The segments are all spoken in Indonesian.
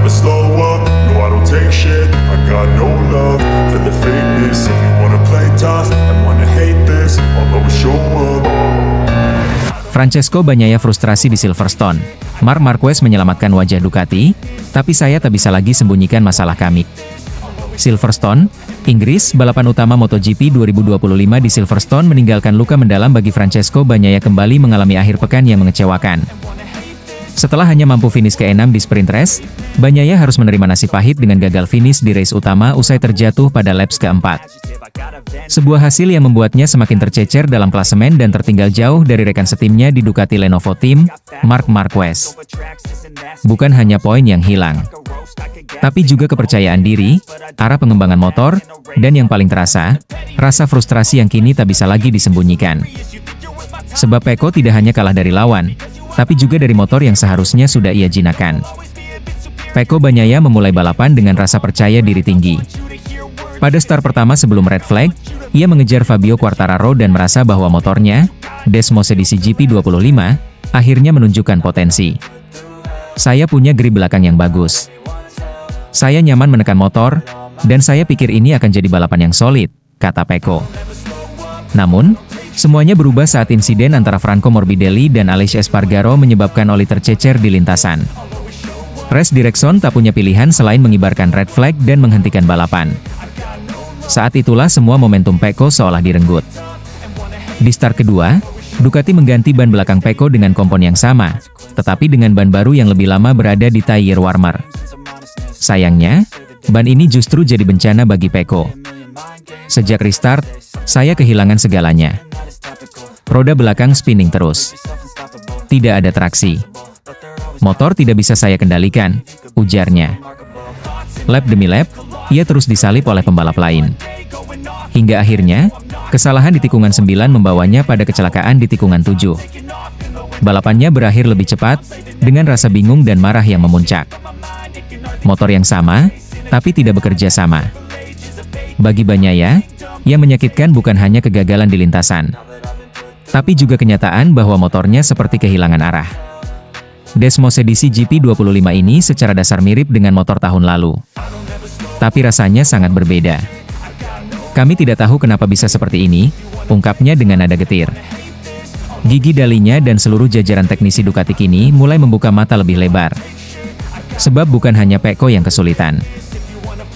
never slow up, no I don't take shit. I got no love for the fakeness. If you wanna play tough and wanna hate this, I'll always show up. Francesco Bagnaia frustrasi di Silverstone. Marc Marquez menyelamatkan wajah Ducati, tapi saya tak bisa lagi sembunyikan masalah kami. Silverstone, Inggris, balapan utama MotoGP 2025 di Silverstone meninggalkan luka mendalam bagi Francesco Bagnaia kembali mengalami akhir pekan yang mengecewakan. Setelah hanya mampu finish ke-6 di sprint race, Bagnaia harus menerima nasib pahit dengan gagal finish di race utama usai terjatuh pada laps ke-4. Sebuah hasil yang membuatnya semakin tercecer dalam klasemen dan tertinggal jauh dari rekan setimnya di Ducati Lenovo Team, Marc Marquez. Bukan hanya poin yang hilang, tapi juga kepercayaan diri, arah pengembangan motor, dan yang paling terasa, rasa frustrasi yang kini tak bisa lagi disembunyikan. Sebab Pecco tidak hanya kalah dari lawan, tapi juga dari motor yang seharusnya sudah ia jinakkan. Pecco Bagnaia memulai balapan dengan rasa percaya diri tinggi. Pada start pertama sebelum red flag, ia mengejar Fabio Quartararo dan merasa bahwa motornya, Desmosedici GP25, akhirnya menunjukkan potensi. Saya punya grip belakang yang bagus. Saya nyaman menekan motor, dan saya pikir ini akan jadi balapan yang solid, kata Pecco. Namun, semuanya berubah saat insiden antara Franco Morbidelli dan Aleix Espargaro menyebabkan Oli tercecer di lintasan. Race Direction tak punya pilihan selain mengibarkan red flag dan menghentikan balapan. Saat itulah semua momentum Pecco seolah direnggut. Di start kedua, Ducati mengganti ban belakang Pecco dengan kompon yang sama, tetapi dengan ban baru yang lebih lama berada di tire warmer. Sayangnya, ban ini justru jadi bencana bagi Pecco. Sejak restart, saya kehilangan segalanya. Roda belakang spinning terus. Tidak ada traksi. Motor tidak bisa saya kendalikan, ujarnya. Lap demi lap, ia terus disalip oleh pembalap lain. Hingga akhirnya, kesalahan di tikungan 9 membawanya pada kecelakaan di tikungan 7. Balapannya berakhir lebih cepat, dengan rasa bingung dan marah yang memuncak. Motor yang sama, tapi tidak bekerja sama. Bagi Bagnaia, yang menyakitkan bukan hanya kegagalan di lintasan, tapi juga kenyataan bahwa motornya seperti kehilangan arah. Desmosedici GP25 ini secara dasar mirip dengan motor tahun lalu. Tapi rasanya sangat berbeda. Kami tidak tahu kenapa bisa seperti ini, ungkapnya dengan nada getir. Gigi Dalinya dan seluruh jajaran teknisi Ducati kini mulai membuka mata lebih lebar. Sebab bukan hanya Pecco yang kesulitan.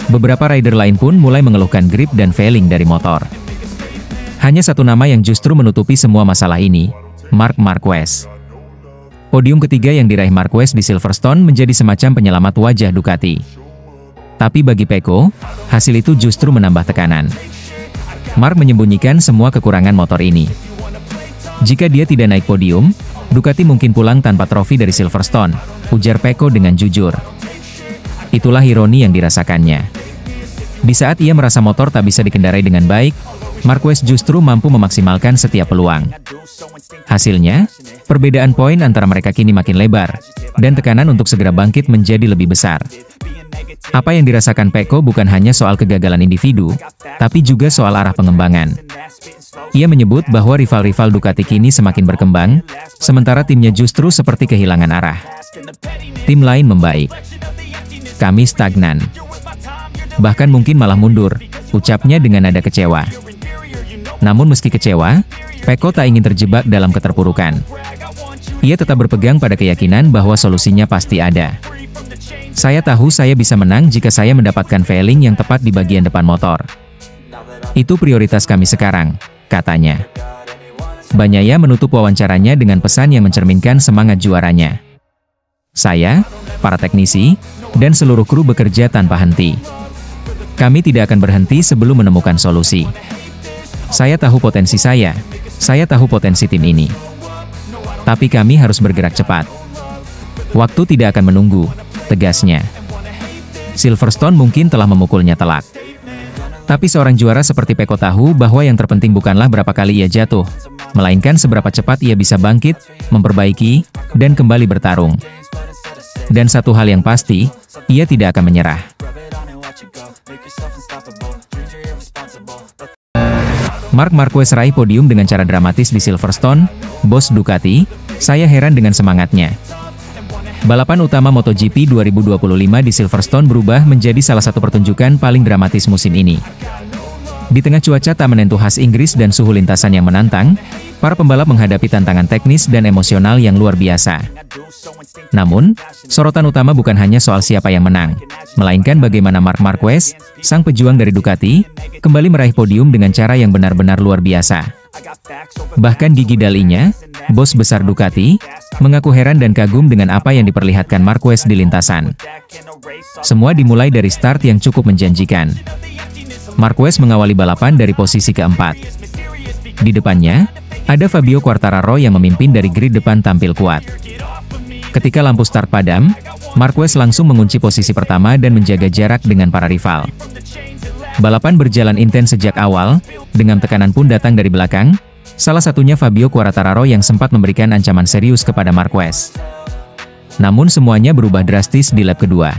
Beberapa rider lain pun mulai mengeluhkan grip dan failing dari motor. Hanya satu nama yang justru menutupi semua masalah ini, Marc Marquez. Podium ketiga yang diraih Marquez di Silverstone menjadi semacam penyelamat wajah Ducati. Tapi bagi Pecco, hasil itu justru menambah tekanan. Marc menyembunyikan semua kekurangan motor ini. Jika dia tidak naik podium, Ducati mungkin pulang tanpa trofi dari Silverstone, ujar Pecco dengan jujur. Itulah ironi yang dirasakannya. Di saat ia merasa motor tak bisa dikendarai dengan baik, Marquez justru mampu memaksimalkan setiap peluang. Hasilnya, perbedaan poin antara mereka kini makin lebar, dan tekanan untuk segera bangkit menjadi lebih besar. Apa yang dirasakan Pecco bukan hanya soal kegagalan individu, tapi juga soal arah pengembangan. Ia menyebut bahwa rival-rival Ducati kini semakin berkembang, sementara timnya justru seperti kehilangan arah. Tim lain membaik. Kami stagnan. Bahkan mungkin malah mundur, ucapnya dengan nada kecewa. Namun meski kecewa, Pecco tak ingin terjebak dalam keterpurukan. Ia tetap berpegang pada keyakinan bahwa solusinya pasti ada. Saya tahu saya bisa menang jika saya mendapatkan failing yang tepat di bagian depan motor. Itu prioritas kami sekarang, katanya. Bagnaia menutup wawancaranya dengan pesan yang mencerminkan semangat juaranya. Saya, para teknisi, dan seluruh kru bekerja tanpa henti. Kami tidak akan berhenti sebelum menemukan solusi. Saya tahu potensi saya tahu potensi tim ini. Tapi kami harus bergerak cepat. Waktu tidak akan menunggu, tegasnya. Silverstone mungkin telah memukulnya telak. Tapi seorang juara seperti Pecco tahu bahwa yang terpenting bukanlah berapa kali ia jatuh, melainkan seberapa cepat ia bisa bangkit, memperbaiki, dan kembali bertarung. Dan satu hal yang pasti, ia tidak akan menyerah. Marc Marquez raih podium dengan cara dramatis di Silverstone. Bos Ducati, saya heran dengan semangatnya. Balapan utama MotoGP 2025 di Silverstone berubah menjadi salah satu pertunjukan paling dramatis musim ini. Di tengah cuaca tak menentu khas Inggris dan suhu lintasan yang menantang, para pembalap menghadapi tantangan teknis dan emosional yang luar biasa. Namun, sorotan utama bukan hanya soal siapa yang menang, melainkan bagaimana Marc Marquez, sang pejuang dari Ducati, kembali meraih podium dengan cara yang benar-benar luar biasa. Bahkan Gigi Dall'Igna, bos besar Ducati, mengaku heran dan kagum dengan apa yang diperlihatkan Marquez di lintasan. Semua dimulai dari start yang cukup menjanjikan. Marquez mengawali balapan dari posisi keempat. Di depannya, ada Fabio Quartararo yang memimpin dari grid depan tampil kuat. Ketika lampu start padam, Marquez langsung mengunci posisi pertama dan menjaga jarak dengan para rival. Balapan berjalan intens sejak awal, dengan tekanan pun datang dari belakang, salah satunya Fabio Quartararo yang sempat memberikan ancaman serius kepada Marquez. Namun semuanya berubah drastis di lap kedua.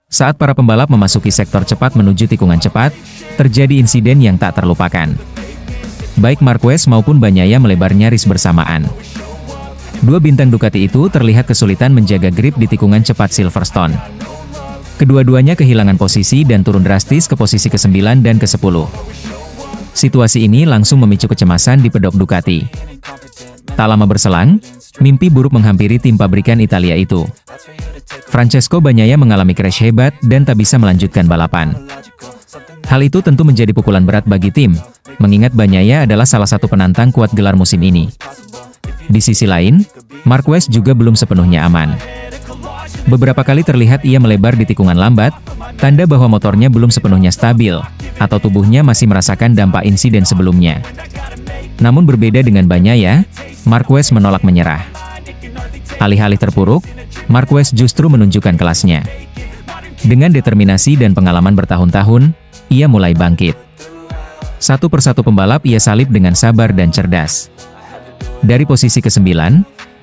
Saat para pembalap memasuki sektor cepat menuju tikungan cepat, terjadi insiden yang tak terlupakan. Baik Marquez maupun Bagnaia melebar nyaris bersamaan. Dua bintang Ducati itu terlihat kesulitan menjaga grip di tikungan cepat Silverstone. Kedua-duanya kehilangan posisi dan turun drastis ke posisi ke-9 dan ke-10. Situasi ini langsung memicu kecemasan di pedok Ducati. Tak lama berselang, mimpi buruk menghampiri tim pabrikan Italia itu. Francesco Bagnaia mengalami crash hebat dan tak bisa melanjutkan balapan. Hal itu tentu menjadi pukulan berat bagi tim, mengingat Bagnaia adalah salah satu penantang kuat gelar musim ini. Di sisi lain, Marquez juga belum sepenuhnya aman. Beberapa kali terlihat ia melebar di tikungan lambat, tanda bahwa motornya belum sepenuhnya stabil, atau tubuhnya masih merasakan dampak insiden sebelumnya. Namun berbeda dengan Bagnaia, Marquez menolak menyerah. Alih-alih terpuruk, Marquez justru menunjukkan kelasnya. Dengan determinasi dan pengalaman bertahun-tahun, ia mulai bangkit. Satu persatu pembalap ia salib dengan sabar dan cerdas. Dari posisi ke-9,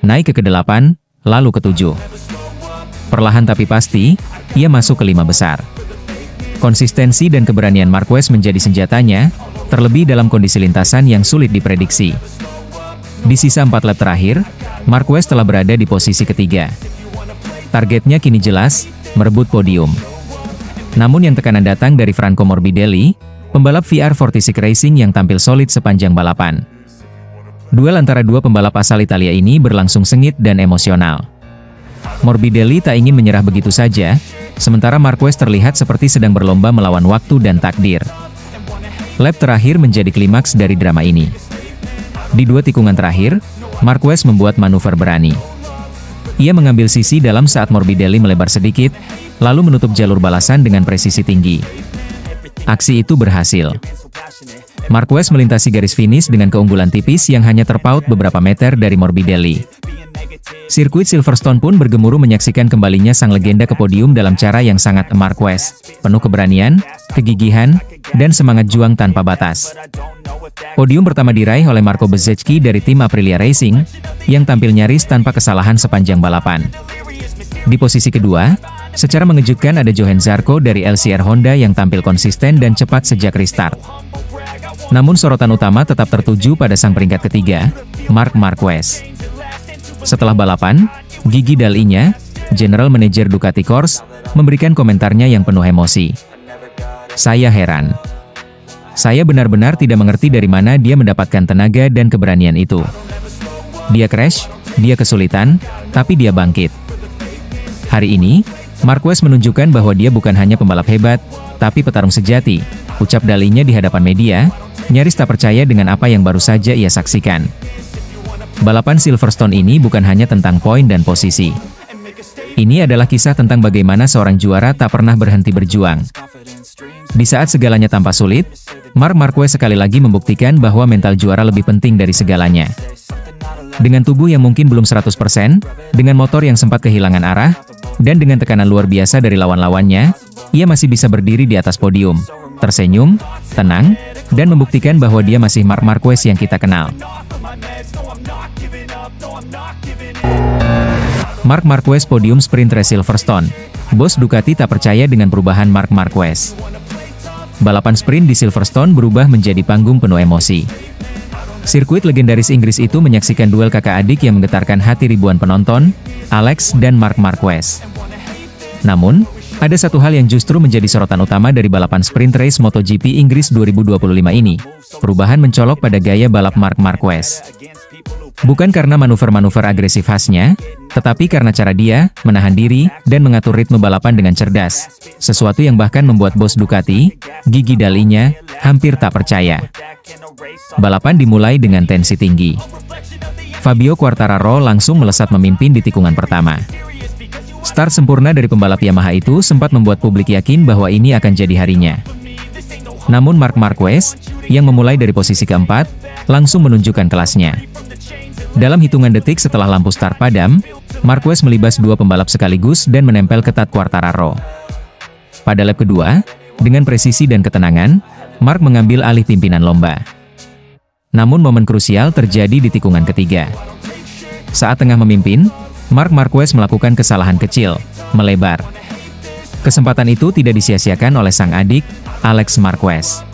naik ke ke-8, lalu ke-7. Perlahan tapi pasti, ia masuk ke 5 besar. Konsistensi dan keberanian Marquez menjadi senjatanya, terlebih dalam kondisi lintasan yang sulit diprediksi. Di sisa 4 lap terakhir, Marquez telah berada di posisi ketiga. Targetnya kini jelas, merebut podium. Namun yang tekanan datang dari Franco Morbidelli, pembalap VR46 Racing yang tampil solid sepanjang balapan. Duel antara dua pembalap asal Italia ini berlangsung sengit dan emosional. Morbidelli tak ingin menyerah begitu saja, sementara Marquez terlihat seperti sedang berlomba melawan waktu dan takdir. Lap terakhir menjadi klimaks dari drama ini. Di dua tikungan terakhir, Marquez membuat manuver berani. Ia mengambil sisi dalam saat Morbidelli melebar sedikit, lalu menutup jalur balasan dengan presisi tinggi. Aksi itu berhasil. Marquez melintasi garis finish dengan keunggulan tipis yang hanya terpaut beberapa meter dari Morbidelli. Sirkuit Silverstone pun bergemuruh menyaksikan kembalinya sang legenda ke podium dalam cara yang sangat Marquez, penuh keberanian, kegigihan, dan semangat juang tanpa batas. Podium pertama diraih oleh Marco Bezzecchi dari tim Aprilia Racing, yang tampil nyaris tanpa kesalahan sepanjang balapan. Di posisi kedua, secara mengejutkan ada Johann Zarco dari LCR Honda yang tampil konsisten dan cepat sejak restart. Namun sorotan utama tetap tertuju pada sang peringkat ketiga, Marc Marquez. Setelah balapan, Gigi Dall'Igna, General Manager Ducati Corse, memberikan komentarnya yang penuh emosi. "Saya heran. Saya benar-benar tidak mengerti dari mana dia mendapatkan tenaga dan keberanian itu. Dia crash, dia kesulitan, tapi dia bangkit. Hari ini, Marquez menunjukkan bahwa dia bukan hanya pembalap hebat, tapi petarung sejati," ucap Dall'Igna di hadapan media, nyaris tak percaya dengan apa yang baru saja ia saksikan. Balapan Silverstone ini bukan hanya tentang poin dan posisi. Ini adalah kisah tentang bagaimana seorang juara tak pernah berhenti berjuang. Di saat segalanya tampak sulit, Marc Marquez sekali lagi membuktikan bahwa mental juara lebih penting dari segalanya. Dengan tubuh yang mungkin belum 100%, dengan motor yang sempat kehilangan arah, dan dengan tekanan luar biasa dari lawan-lawannya, ia masih bisa berdiri di atas podium, tersenyum, tenang, dan membuktikan bahwa dia masih Marc Marquez yang kita kenal. Marc Marquez podium sprint race Silverstone. Bos Ducati tak percaya dengan perubahan Marc Marquez. Balapan sprint di Silverstone berubah menjadi panggung penuh emosi. Sirkuit legendaris Inggris itu menyaksikan duel kakak adik yang menggetarkan hati ribuan penonton, Alex dan Marc Marquez. Namun, ada satu hal yang justru menjadi sorotan utama dari balapan sprint race MotoGP Inggris 2025 ini, perubahan mencolok pada gaya balap Marc Marquez. Bukan karena manuver-manuver agresif khasnya, tetapi karena cara dia menahan diri dan mengatur ritme balapan dengan cerdas, sesuatu yang bahkan membuat bos Ducati, Gigi Dall'Igna, hampir tak percaya. Balapan dimulai dengan tensi tinggi. Fabio Quartararo langsung melesat memimpin di tikungan pertama. Start sempurna dari pembalap Yamaha itu sempat membuat publik yakin bahwa ini akan jadi harinya. Namun Marc Marquez, yang memulai dari posisi keempat, langsung menunjukkan kelasnya. Dalam hitungan detik setelah lampu start padam, Marquez melibas dua pembalap sekaligus dan menempel ketat Quartararo. Pada lap kedua, dengan presisi dan ketenangan, Marc mengambil alih pimpinan lomba. Namun momen krusial terjadi di tikungan ketiga. Saat tengah memimpin, Marc Marquez melakukan kesalahan kecil, melebar. Kesempatan itu tidak disia-siakan oleh sang adik, Alex Marquez.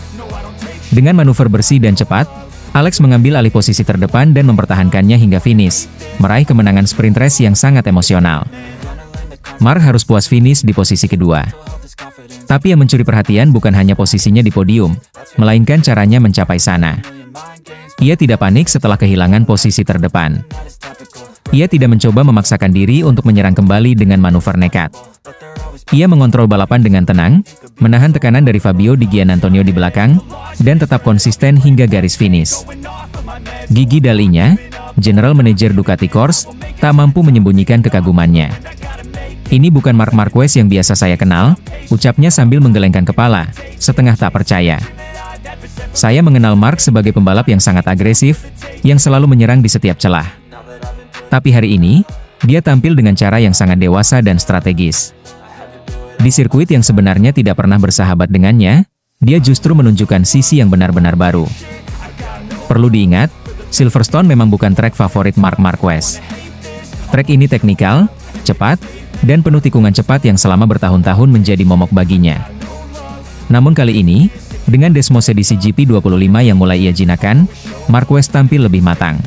Dengan manuver bersih dan cepat, Alex mengambil alih posisi terdepan dan mempertahankannya hingga finish, meraih kemenangan sprint race yang sangat emosional. Marc harus puas finish di posisi kedua. Tapi yang mencuri perhatian bukan hanya posisinya di podium, melainkan caranya mencapai sana. Ia tidak panik setelah kehilangan posisi terdepan. Ia tidak mencoba memaksakan diri untuk menyerang kembali dengan manuver nekat. Ia mengontrol balapan dengan tenang, menahan tekanan dari Fabio Di Giannantonio di belakang, dan tetap konsisten hingga garis finish. Gigi Dall'Igna, General Manager Ducati Corse, tak mampu menyembunyikan kekagumannya. "Ini bukan Marc Marquez yang biasa saya kenal," ucapnya sambil menggelengkan kepala, setengah tak percaya. "Saya mengenal Marc sebagai pembalap yang sangat agresif, yang selalu menyerang di setiap celah. Tapi hari ini, dia tampil dengan cara yang sangat dewasa dan strategis. Di sirkuit yang sebenarnya tidak pernah bersahabat dengannya, dia justru menunjukkan sisi yang benar-benar baru." Perlu diingat, Silverstone memang bukan trek favorit Marc Marquez. Trek ini teknikal, cepat, dan penuh tikungan cepat yang selama bertahun-tahun menjadi momok baginya. Namun kali ini, dengan Desmos edisi GP25 yang mulai ia jinakkan, Marquez tampil lebih matang.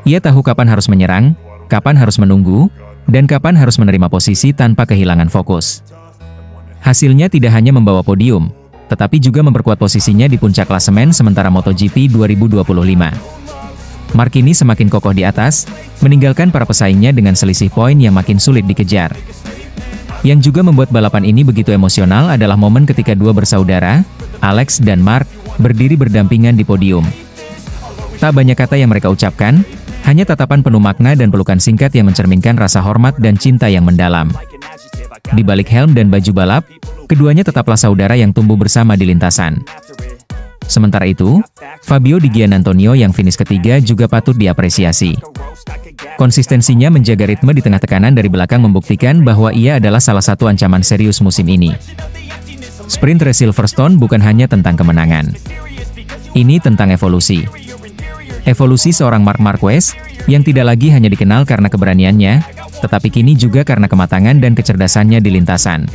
Ia tahu kapan harus menyerang, kapan harus menunggu, dan kapan harus menerima posisi tanpa kehilangan fokus. Hasilnya tidak hanya membawa podium, tetapi juga memperkuat posisinya di puncak klasemen sementara MotoGP 2025. Marc kini semakin kokoh di atas, meninggalkan para pesaingnya dengan selisih poin yang makin sulit dikejar. Yang juga membuat balapan ini begitu emosional adalah momen ketika dua bersaudara, Alex dan Marc, berdiri berdampingan di podium. Tak banyak kata yang mereka ucapkan, hanya tatapan penuh makna dan pelukan singkat yang mencerminkan rasa hormat dan cinta yang mendalam. Di balik helm dan baju balap, keduanya tetaplah saudara yang tumbuh bersama di lintasan. Sementara itu, Fabio Di Giannantonio yang finish ketiga juga patut diapresiasi. Konsistensinya menjaga ritme di tengah tekanan dari belakang membuktikan bahwa ia adalah salah satu ancaman serius musim ini. Sprint race Silverstone bukan hanya tentang kemenangan. Ini tentang evolusi. Evolusi seorang Marc Marquez, yang tidak lagi hanya dikenal karena keberaniannya, tetapi kini juga karena kematangan dan kecerdasannya di lintasan.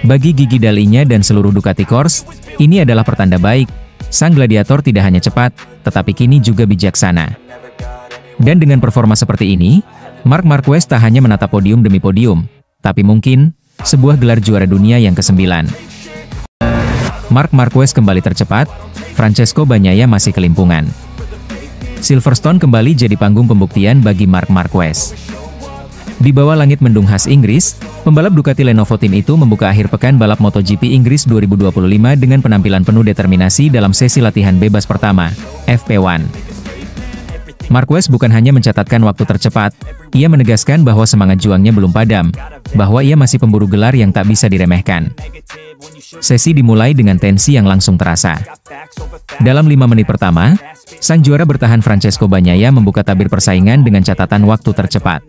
Bagi Gigi Dall'Igna dan seluruh Ducati Corse, ini adalah pertanda baik. Sang gladiator tidak hanya cepat, tetapi kini juga bijaksana. Dan dengan performa seperti ini, Marc Marquez tak hanya menatap podium demi podium, tapi mungkin, sebuah gelar juara dunia yang ke-9. Marc Marquez kembali tercepat, Francesco Bagnaia masih kelimpungan. Silverstone kembali jadi panggung pembuktian bagi Marc Marquez. Di bawah langit mendung khas Inggris, pembalap Ducati Lenovo Team itu membuka akhir pekan balap MotoGP Inggris 2025 dengan penampilan penuh determinasi dalam sesi latihan bebas pertama, FP1. Marquez bukan hanya mencatatkan waktu tercepat, ia menegaskan bahwa semangat juangnya belum padam, bahwa ia masih pemburu gelar yang tak bisa diremehkan. Sesi dimulai dengan tensi yang langsung terasa. Dalam 5 menit pertama, sang juara bertahan Francesco Bagnaia membuka tabir persaingan dengan catatan waktu tercepat.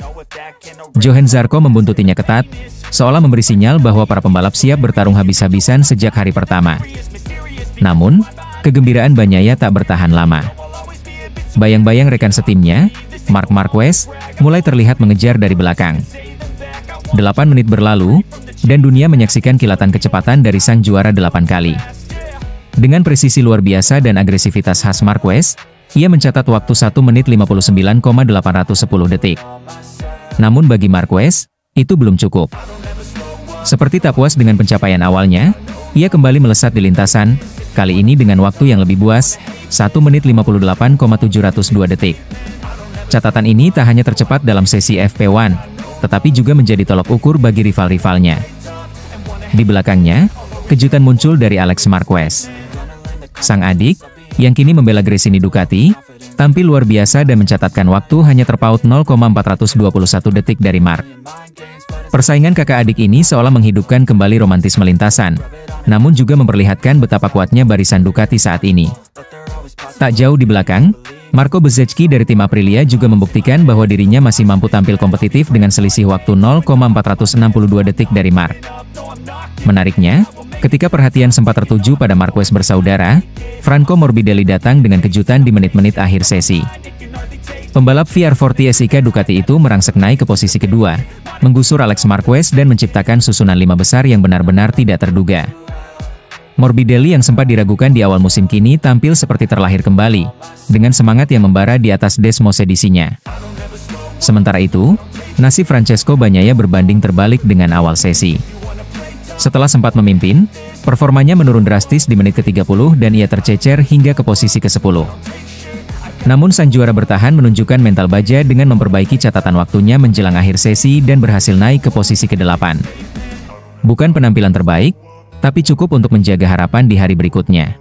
Johann Zarco membuntutinya ketat, seolah memberi sinyal bahwa para pembalap siap bertarung habis-habisan sejak hari pertama. Namun, kegembiraan Bagnaia tak bertahan lama. Bayang-bayang rekan setimnya, Marc Marquez, mulai terlihat mengejar dari belakang. 8 menit berlalu, dan dunia menyaksikan kilatan kecepatan dari sang juara 8 kali. Dengan presisi luar biasa dan agresivitas khas Marquez, ia mencatat waktu 1 menit 59,810 detik. Namun bagi Marquez, itu belum cukup. Seperti tak puas dengan pencapaian awalnya, ia kembali melesat di lintasan, kali ini dengan waktu yang lebih buas, 1 menit 58,702 detik. Catatan ini tak hanya tercepat dalam sesi FP1, tetapi juga menjadi tolok ukur bagi rival-rivalnya. Di belakangnya, kejutan muncul dari Alex Marquez. Sang adik, yang kini membela Gresini Ducati, tampil luar biasa dan mencatatkan waktu hanya terpaut 0,421 detik dari Marc. Persaingan kakak adik ini seolah menghidupkan kembali romantisme lintasan, namun juga memperlihatkan betapa kuatnya barisan Ducati saat ini. Tak jauh di belakang, Marco Bezzecchi dari tim Aprilia juga membuktikan bahwa dirinya masih mampu tampil kompetitif dengan selisih waktu 0,462 detik dari Marc. Menariknya, ketika perhatian sempat tertuju pada Marquez bersaudara, Franco Morbidelli datang dengan kejutan di menit-menit akhir sesi. Pembalap VR40 SIK Ducati itu merangsek naik ke posisi kedua, menggusur Alex Marquez dan menciptakan susunan 5 besar yang benar-benar tidak terduga. Morbidelli yang sempat diragukan di awal musim kini tampil seperti terlahir kembali, dengan semangat yang membara di atas Desmos edisinya. Sementara itu, nasib Francesco Bagnaia berbanding terbalik dengan awal sesi. Setelah sempat memimpin, performanya menurun drastis di menit ke-30 dan ia tercecer hingga ke posisi ke-10. Namun sang juara bertahan menunjukkan mental baja dengan memperbaiki catatan waktunya menjelang akhir sesi dan berhasil naik ke posisi ke-8. Bukan penampilan terbaik, tapi cukup untuk menjaga harapan di hari berikutnya.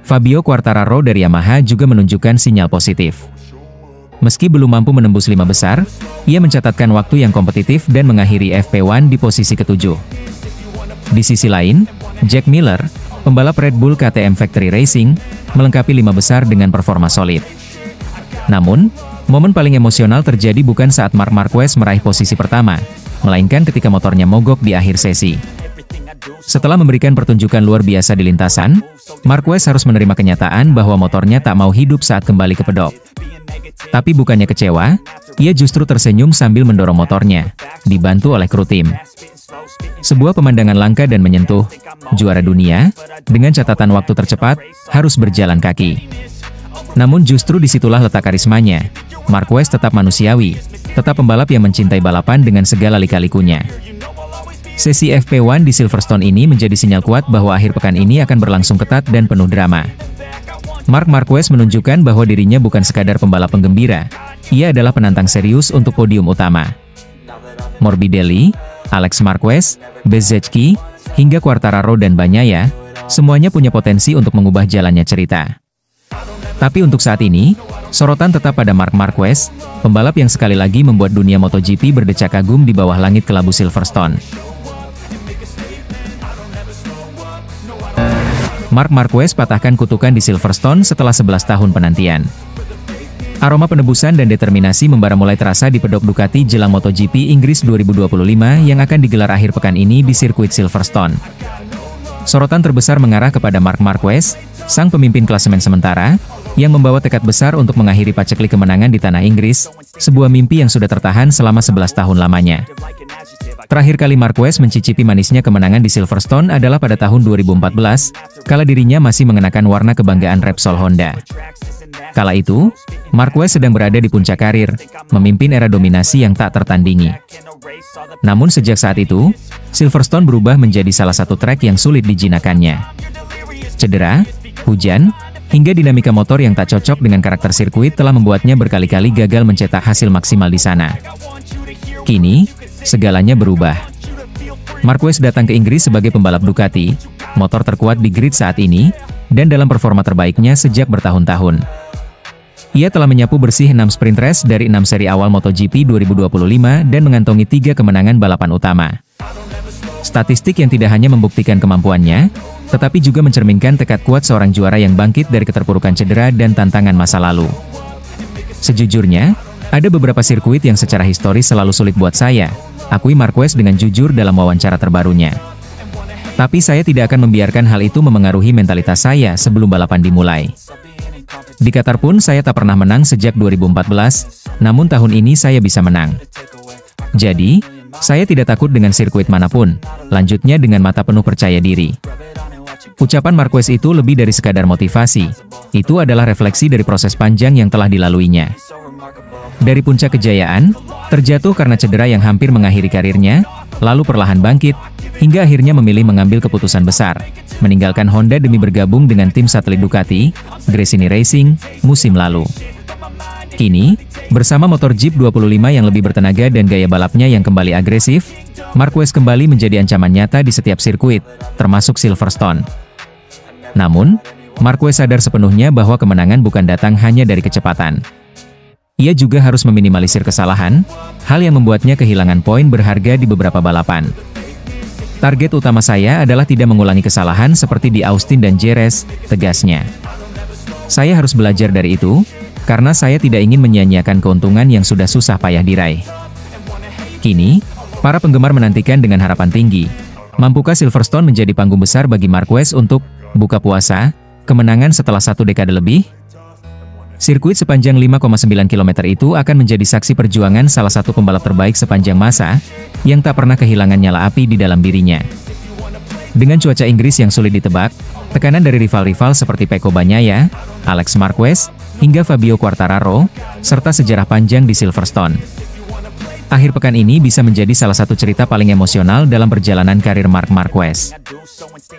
Fabio Quartararo dari Yamaha juga menunjukkan sinyal positif. Meski belum mampu menembus 5 besar, ia mencatatkan waktu yang kompetitif dan mengakhiri FP1 di posisi ke-7. Di sisi lain, Jack Miller, pembalap Red Bull KTM Factory Racing, melengkapi 5 besar dengan performa solid. Namun, momen paling emosional terjadi bukan saat Marc Marquez meraih posisi pertama, melainkan ketika motornya mogok di akhir sesi. Setelah memberikan pertunjukan luar biasa di lintasan, Marquez harus menerima kenyataan bahwa motornya tak mau hidup saat kembali ke pedok. Tapi bukannya kecewa, ia justru tersenyum sambil mendorong motornya, dibantu oleh kru tim. Sebuah pemandangan langka dan menyentuh. Juara dunia, dengan catatan waktu tercepat, harus berjalan kaki. Namun justru disitulah letak karismanya. Marquez tetap manusiawi, tetap pembalap yang mencintai balapan dengan segala lika-likunya. Sesi FP1 di Silverstone ini menjadi sinyal kuat bahwa akhir pekan ini akan berlangsung ketat dan penuh drama. Marc Marquez menunjukkan bahwa dirinya bukan sekadar pembalap penggembira, ia adalah penantang serius untuk podium utama. Morbidelli, Alex Marquez, Bezzecchi, hingga Quartararo dan Bagnaia, semuanya punya potensi untuk mengubah jalannya cerita. Tapi untuk saat ini, sorotan tetap pada Marc Marquez, pembalap yang sekali lagi membuat dunia MotoGP berdecak kagum di bawah langit kelabu Silverstone. Marc Marquez patahkan kutukan di Silverstone setelah 11 tahun penantian. Aroma penebusan dan determinasi membara mulai terasa di pedok Ducati jelang MotoGP Inggris 2025 yang akan digelar akhir pekan ini di sirkuit Silverstone. Sorotan terbesar mengarah kepada Marc Marquez, sang pemimpin klasemen sementara, yang membawa tekad besar untuk mengakhiri paceklik kemenangan di tanah Inggris, sebuah mimpi yang sudah tertahan selama 11 tahun lamanya. Terakhir kali Marquez mencicipi manisnya kemenangan di Silverstone adalah pada tahun 2014, kala dirinya masih mengenakan warna kebanggaan Repsol Honda. Kala itu, Marquez sedang berada di puncak karir, memimpin era dominasi yang tak tertandingi. Namun sejak saat itu, Silverstone berubah menjadi salah satu trek yang sulit dijinakannya. Cedera, hujan, hingga dinamika motor yang tak cocok dengan karakter sirkuit telah membuatnya berkali-kali gagal mencetak hasil maksimal di sana. Kini, segalanya berubah. Marquez datang ke Inggris sebagai pembalap Ducati, motor terkuat di grid saat ini, dan dalam performa terbaiknya sejak bertahun-tahun. Ia telah menyapu bersih 6 sprint race dari 6 seri awal MotoGP 2025 dan mengantongi 3 kemenangan balapan utama. Statistik yang tidak hanya membuktikan kemampuannya, tetapi juga mencerminkan tekad kuat seorang juara yang bangkit dari keterpurukan cedera dan tantangan masa lalu. Sejujurnya, ada beberapa sirkuit yang secara historis selalu sulit buat saya, akui Marquez dengan jujur dalam wawancara terbarunya. Tapi saya tidak akan membiarkan hal itu memengaruhi mentalitas saya sebelum balapan dimulai. Di Qatar pun saya tak pernah menang sejak 2014, namun tahun ini saya bisa menang. Jadi, saya tidak takut dengan sirkuit manapun, lanjutnya dengan mata penuh percaya diri. Ucapan Marquez itu lebih dari sekadar motivasi. Itu adalah refleksi dari proses panjang yang telah dilaluinya. Dari puncak kejayaan, terjatuh karena cedera yang hampir mengakhiri karirnya, lalu perlahan bangkit, hingga akhirnya memilih mengambil keputusan besar, meninggalkan Honda demi bergabung dengan tim satelit Ducati, Gresini Racing, musim lalu. Kini, bersama motor Jeep 25 yang lebih bertenaga dan gaya balapnya yang kembali agresif, Marquez kembali menjadi ancaman nyata di setiap sirkuit, termasuk Silverstone. Namun, Marquez sadar sepenuhnya bahwa kemenangan bukan datang hanya dari kecepatan. Ia juga harus meminimalisir kesalahan, hal yang membuatnya kehilangan poin berharga di beberapa balapan. Target utama saya adalah tidak mengulangi kesalahan seperti di Austin dan Jerez, tegasnya. Saya harus belajar dari itu, karena saya tidak ingin menyia-nyiakan keuntungan yang sudah susah payah diraih. Kini, para penggemar menantikan dengan harapan tinggi. Mampukah Silverstone menjadi panggung besar bagi Marquez untuk buka puasa kemenangan setelah 1 dekade lebih? Sirkuit sepanjang 5,9 km itu akan menjadi saksi perjuangan salah satu pembalap terbaik sepanjang masa, yang tak pernah kehilangan nyala api di dalam dirinya. Dengan cuaca Inggris yang sulit ditebak, tekanan dari rival-rival seperti Pecco Bagnaia, Alex Marquez, hingga Fabio Quartararo, serta sejarah panjang di Silverstone. Akhir pekan ini bisa menjadi salah satu cerita paling emosional dalam perjalanan karir Marc Marquez.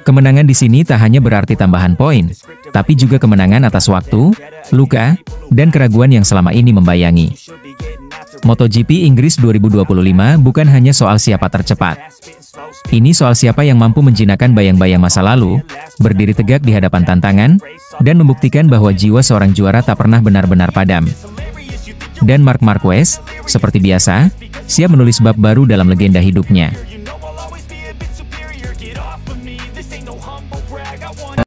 Kemenangan di sini tak hanya berarti tambahan poin, tapi juga kemenangan atas waktu, luka, dan keraguan yang selama ini membayangi. MotoGP Inggris 2025 bukan hanya soal siapa tercepat. Ini soal siapa yang mampu menjinakkan bayang-bayang masa lalu, berdiri tegak di hadapan tantangan, dan membuktikan bahwa jiwa seorang juara tak pernah benar-benar padam. Dan Marc Marquez, seperti biasa, siap menulis bab baru dalam legenda hidupnya.